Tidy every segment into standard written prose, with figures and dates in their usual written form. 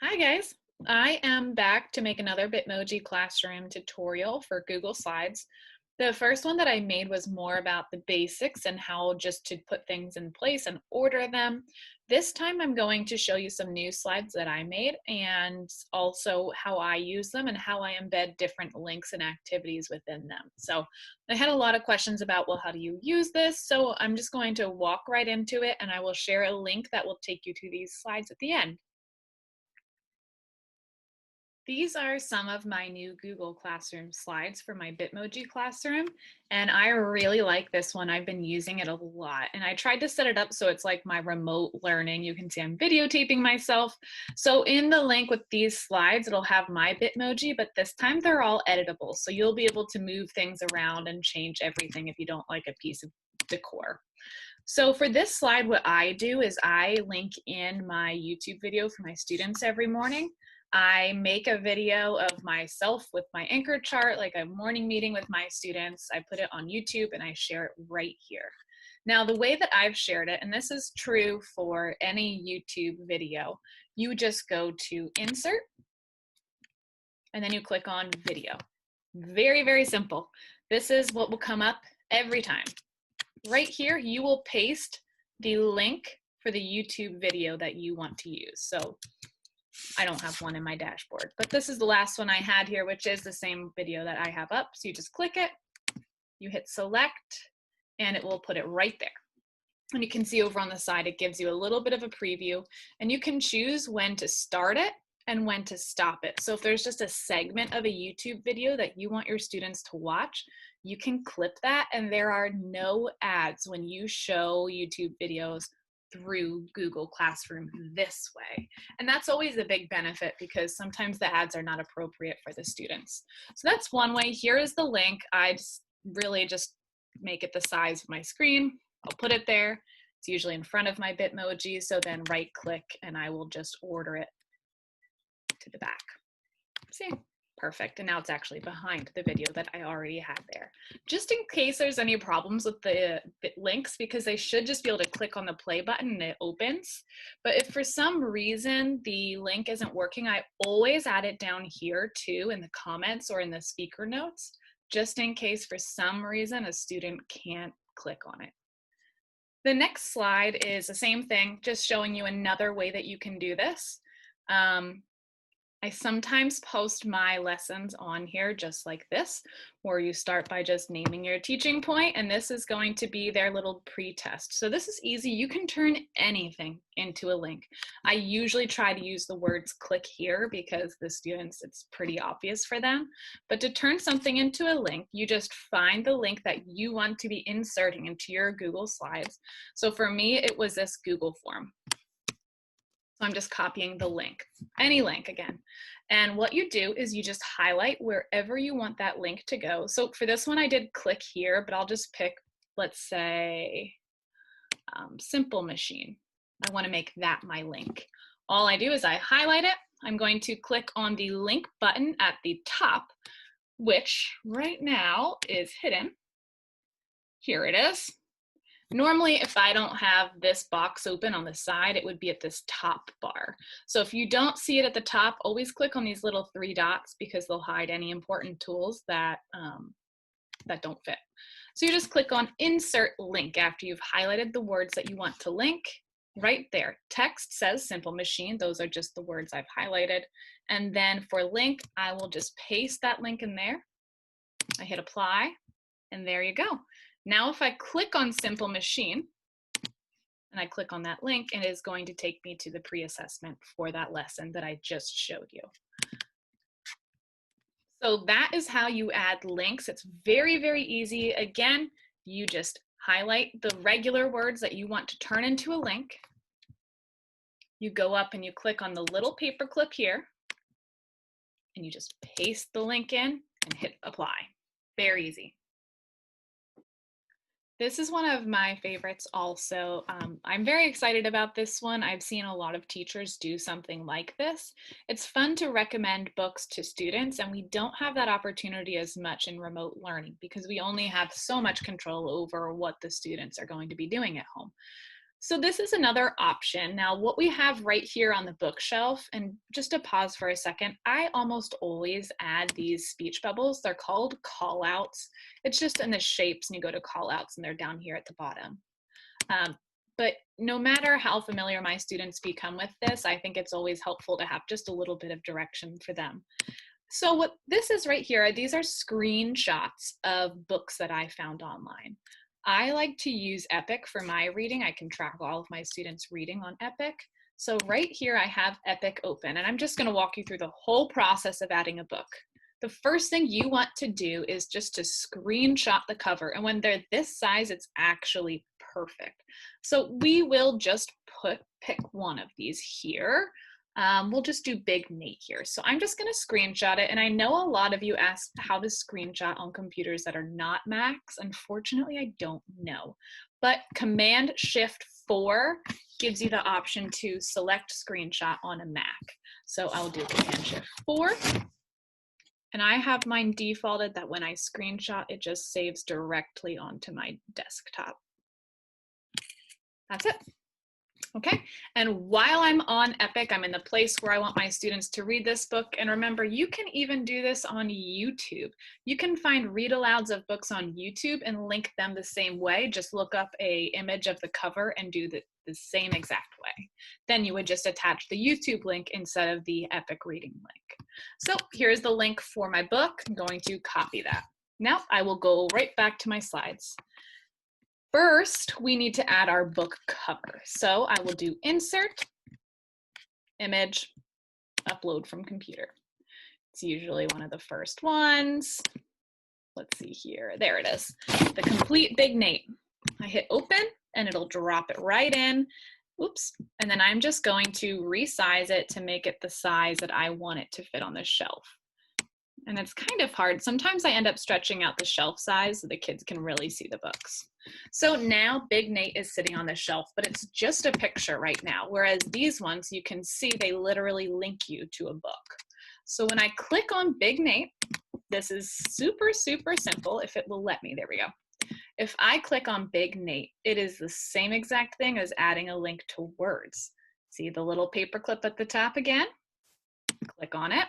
Hi guys, I am back to make another Bitmoji classroom tutorial for Google Slides. The first one that I made was more about the basics and how just to put things in place and order them. This time I'm going to show you some new slides that I made and also how I use them and how I embed different links and activities within them. So I had a lot of questions about, well, how do you use this? So I'm just going to walk right into it and I will share a link that will take you to these slides at the end. These are some of my new Google Classroom slides for my Bitmoji classroom, and I really like this one. I've been using it a lot, and I tried to set it up so it's like my remote learning. You can see I'm videotaping myself. So in the link with these slides, it'll have my Bitmoji, but this time they're all editable. So you'll be able to move things around and change everything if you don't like a piece of decor. So for this slide, what I do is I link in my YouTube video for my students every morning. I make a video of myself with my anchor chart, like a morning meeting with my students. I put it on YouTube and I share it right here. Now, the way that I've shared it, and this is true for any YouTube video, you just go to Insert, and then you click on Video. Very, very simple. This is what will come up every time. Right here, you will paste the link for the YouTube video that you want to use. So I don't have one in my dashboard, but this is the last one I had here, which is the same video that I have up. So you just click it, you hit select, and it will put it right there. And you can see over on the side, it gives you a little bit of a preview, and you can choose when to start it and when to stop it. So if there's just a segment of a YouTube video that you want your students to watch, you can clip that, and there are no ads when you show YouTube videos through Google Classroom this way. And that's always a big benefit because sometimes the ads are not appropriate for the students. So that's one way. Here is the link. I really just make it the size of my screen. I'll put it there. It's usually in front of my Bitmoji. So then right click and I will just order it to the back. See? Perfect. And now it's actually behind the video that I already had there. Just in case there's any problems with the links, because they should just be able to click on the play button and it opens. But if for some reason the link isn't working, I always add it down here too in the comments or in the speaker notes, just in case for some reason a student can't click on it. The next slide is the same thing, just showing you another way that you can do this. I sometimes post my lessons on here just like this, where you start by just naming your teaching point, and this is going to be their little pre-test. So this is easy. You can turn anything into a link. I usually try to use the words click here because the students, it's pretty obvious for them. But to turn something into a link, you just find the link that you want to be inserting into your Google Slides. So for me, it was this Google form. So I'm just copying the link, any link again. And what you do is you just highlight wherever you want that link to go. So for this one, I did click here, but I'll just pick, let's say, Simple Machine. I want to make that my link. All I do is I highlight it. I'm going to click on the link button at the top, which right now is hidden. Here it is. Normally, if I don't have this box open on the side, it would be at this top bar. So if you don't see it at the top, always click on these little 3 dots because they'll hide any important tools that, that don't fit. So you just click on Insert Link after you've highlighted the words that you want to link. Right there, text says Simple Machine. Those are just the words I've highlighted. And then for link, I will just paste that link in there. I hit apply, and there you go. Now if I click on Simple Machine and I click on that link, it is going to take me to the pre-assessment for that lesson that I just showed you. So that is how you add links. It's very, very easy. Again, you just highlight the regular words that you want to turn into a link. You go up and you click on the little paperclip here and you just paste the link in and hit apply. Very easy. This is one of my favorites also. I'm very excited about this one. I've seen a lot of teachers do something like this. It's fun to recommend books to students, and we don't have that opportunity as much in remote learning because we only have so much control over what the students are going to be doing at home. So this is another option. Now, what we have right here on the bookshelf, and just to pause for a second, I almost always add these speech bubbles. They're called call outs. It's just in the shapes, and you go to call outs and they're down here at the bottom. But no matter how familiar my students become with this, I think it's always helpful to have just a little bit of direction for them. So what this is right here, these are screenshots of books that I found online. I like to use Epic for my reading. I can track all of my students' reading on Epic. So right here I have Epic open, and I'm just going to walk you through the whole process of adding a book. The first thing you want to do is just to screenshot the cover, and when they're this size, it's actually perfect. So we will just pick one of these here. We'll just do Big Nate here. So I'm just going to screenshot it. And I know a lot of you asked how to screenshot on computers that are not Macs. Unfortunately, I don't know. But Command-Shift-4 gives you the option to select screenshot on a Mac. So I'll do Command-Shift-4. And I have mine defaulted that when I screenshot, it just saves directly onto my desktop. That's it. Okay, and while I'm on Epic, I'm in the place where I want my students to read this book. And remember, you can even do this on YouTube. You can find read alouds of books on YouTube and link them the same way. Just look up an image of the cover and do the same exact way. Then you would just attach the YouTube link instead of the Epic reading link. So here's the link for my book. I'm going to copy that. Now I will go right back to my slides. First, we need to add our book cover. So I will do Insert, Image, Upload from Computer. It's usually one of the first ones. Let's see here. There it is. The complete Big Nate. I hit Open, and it'll drop it right in. Oops. And then I'm just going to resize it to make it the size that I want it to fit on the shelf. And it's kind of hard. Sometimes I end up stretching out the shelf size so the kids can really see the books. So now Big Nate is sitting on the shelf, but it's just a picture right now. Whereas these ones, you can see they literally link you to a book. So when I click on Big Nate, this is super, super simple. If it will let me, there we go. If I click on Big Nate, it is the same exact thing as adding a link to words. See the little paperclip at the top again? Click on it.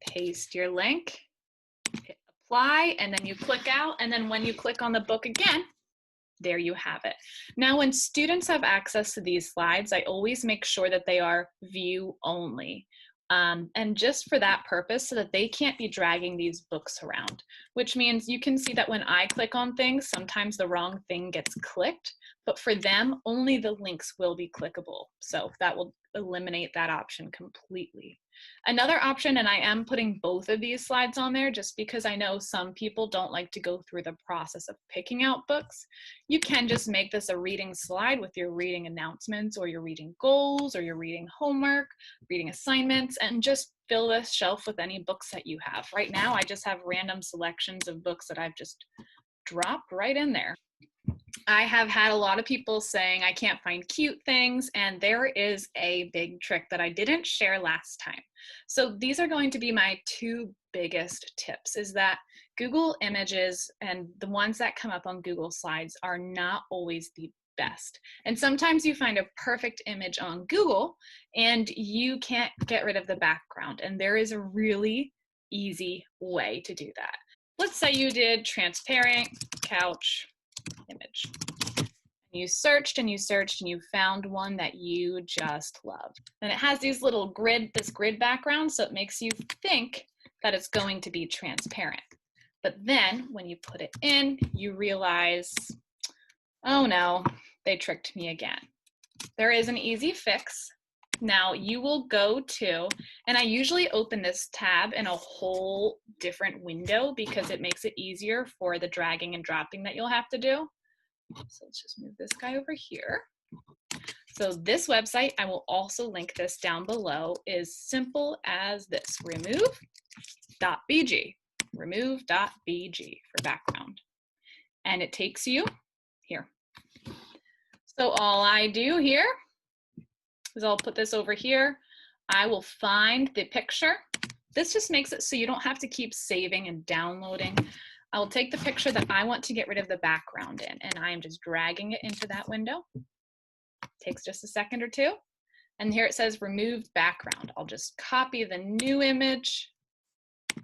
Paste your link, hit apply, and then you click out, and then when you click on the book again, there you have it. Now, when students have access to these slides, I always make sure that they are view only. And just for that purpose, so that they can't be dragging these books around, which means you can see that when I click on things, sometimes the wrong thing gets clicked, but for them, only the links will be clickable. So that will eliminate that option completely. Another option, and I am putting both of these slides on there just because I know some people don't like to go through the process of picking out books. You can just make this a reading slide with your reading announcements or your reading goals or your reading homework, reading assignments, and just fill this shelf with any books that you have. Right now, I just have random selections of books that I've just dropped right in there. I have had a lot of people saying I can't find cute things, and there is a big trick that I didn't share last time. So these are going to be my two biggest tips, is that Google Images and the ones that come up on Google Slides are not always the best. And sometimes you find a perfect image on Google and you can't get rid of the background, and there is a really easy way to do that. Let's say you did transparent couch image. You searched and you searched and you found one that you just love. And it has these little this grid background, so it makes you think that it's going to be transparent. But then when you put it in, you realize, oh no, they tricked me again. There is an easy fix. Now you will go to, and I usually open this tab in a whole different window because it makes it easier for the dragging and dropping that you'll have to do. So let's just move this guy over here. So this website, I will also link this down below, is simple as this, remove.bg, remove.bg for background. And it takes you here. So all I do here is I'll put this over here. I will find the picture. This just makes it so you don't have to keep saving and downloading. I will take the picture that I want to get rid of the background in, and I am just dragging it into that window. Takes just a second or two. And here it says removed background. I'll just copy the new image,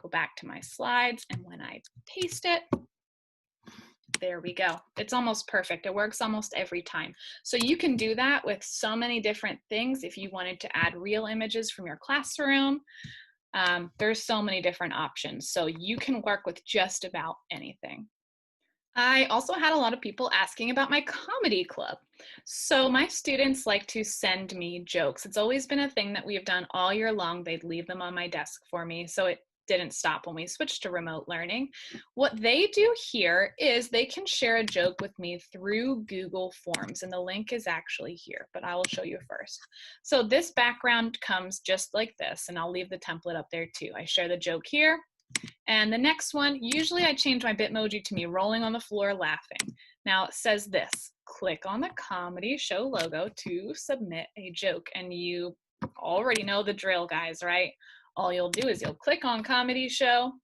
go back to my slides, and when I paste it, there we go. It's almost perfect. It works almost every time. So you can do that with so many different things. If you wanted to add real images from your classroom, there's so many different options. So you can work with just about anything. I also had a lot of people asking about my comedy club. So my students like to send me jokes. It's always been a thing that we have done all year long. They'd leave them on my desk for me. So it didn't stop when we switched to remote learning. What they do here is they can share a joke with me through Google Forms, and the link is actually here, but I will show you first. So this background comes just like this, and I'll leave the template up there too. I share the joke here. And the next one, usually I change my Bitmoji to me rolling on the floor laughing. Now it says this, click on the comedy show logo to submit a joke. And you already know the drill, guys, right? All you'll do is you'll click on comedy show,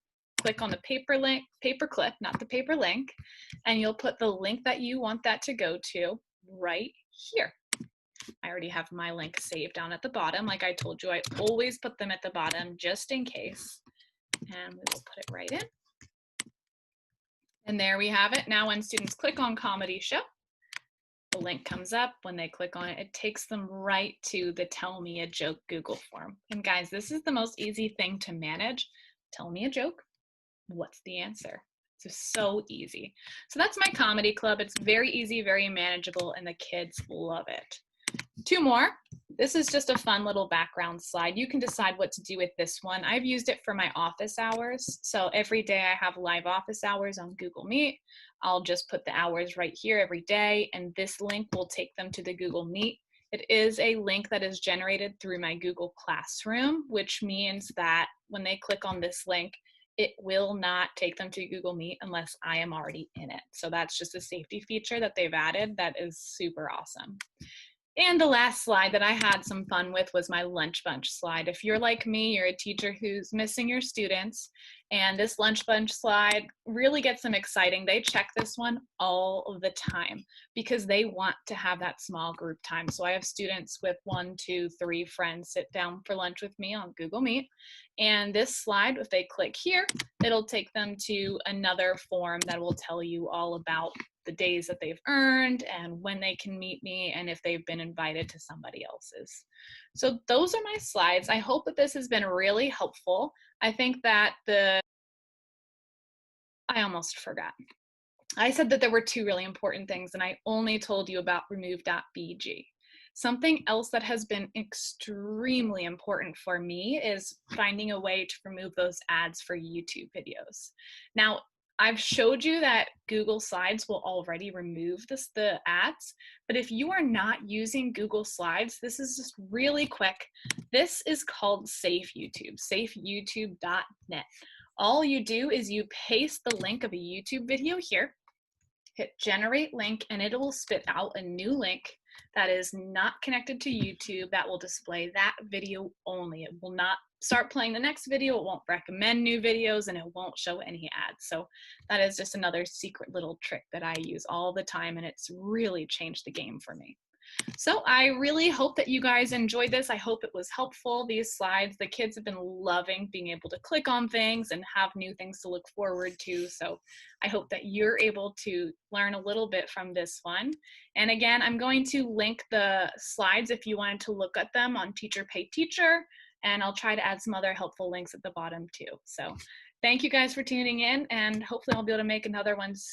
click on the paper clip, not the paper link, and you'll put the link that you want that to go to right here. I already have my link saved down at the bottom. Like I told you, I always put them at the bottom just in case. And we will put it right in. And there we have it. Now when students click on comedy show, the link comes up. When they click on it, it takes them right to the Tell Me a Joke Google form. And guys, this is the most easy thing to manage. Tell me a joke. What's the answer? It's so easy. So that's my comedy club. It's very easy, very manageable, and the kids love it. Two more. This is just a fun little background slide. You can decide what to do with this one. I've used it for my office hours. So every day I have live office hours on Google Meet. I'll just put the hours right here every day, and this link will take them to the Google Meet. It is a link that is generated through my Google Classroom, which means that when they click on this link, it will not take them to Google Meet unless I am already in it. So that's just a safety feature that they've added that is super awesome. And the last slide that I had some fun with was my lunch bunch slide. If you're like me, you're a teacher who's missing your students, and this lunch bunch slide really gets them exciting. They check this one all of the time because they want to have that small group time. So I have students with 1, 2, 3 friends sit down for lunch with me on Google Meet. And this slide, if they click here, it'll take them to another form that will tell you all about the days that they've earned and when they can meet me and if they've been invited to somebody else's. So those are my slides. I hope that this has been really helpful. I think that I almost forgot. I said that there were 2 really important things and I only told you about remove.bg. Something else that has been extremely important for me is finding a way to remove those ads for YouTube videos. Now, I've showed you that Google Slides will already remove the ads, but if you are not using Google Slides, this is just really quick. This is called Safe YouTube, safeyoutube.net. All you do is you paste the link of a YouTube video here, hit generate link, and it will spit out a new link that is not connected to YouTube that will display that video only. It will not start playing the next video, it won't recommend new videos, and it won't show any ads. So that is just another secret little trick that I use all the time, and it's really changed the game for me. So I really hope that you guys enjoyed this. I hope it was helpful, these slides. The kids have been loving being able to click on things and have new things to look forward to. So I hope that you're able to learn a little bit from this one. And again, I'm going to link the slides if you wanted to look at them on Teacher Pay Teacher, and I'll try to add some other helpful links at the bottom too. So thank you guys for tuning in, and hopefully I'll be able to make another one soon.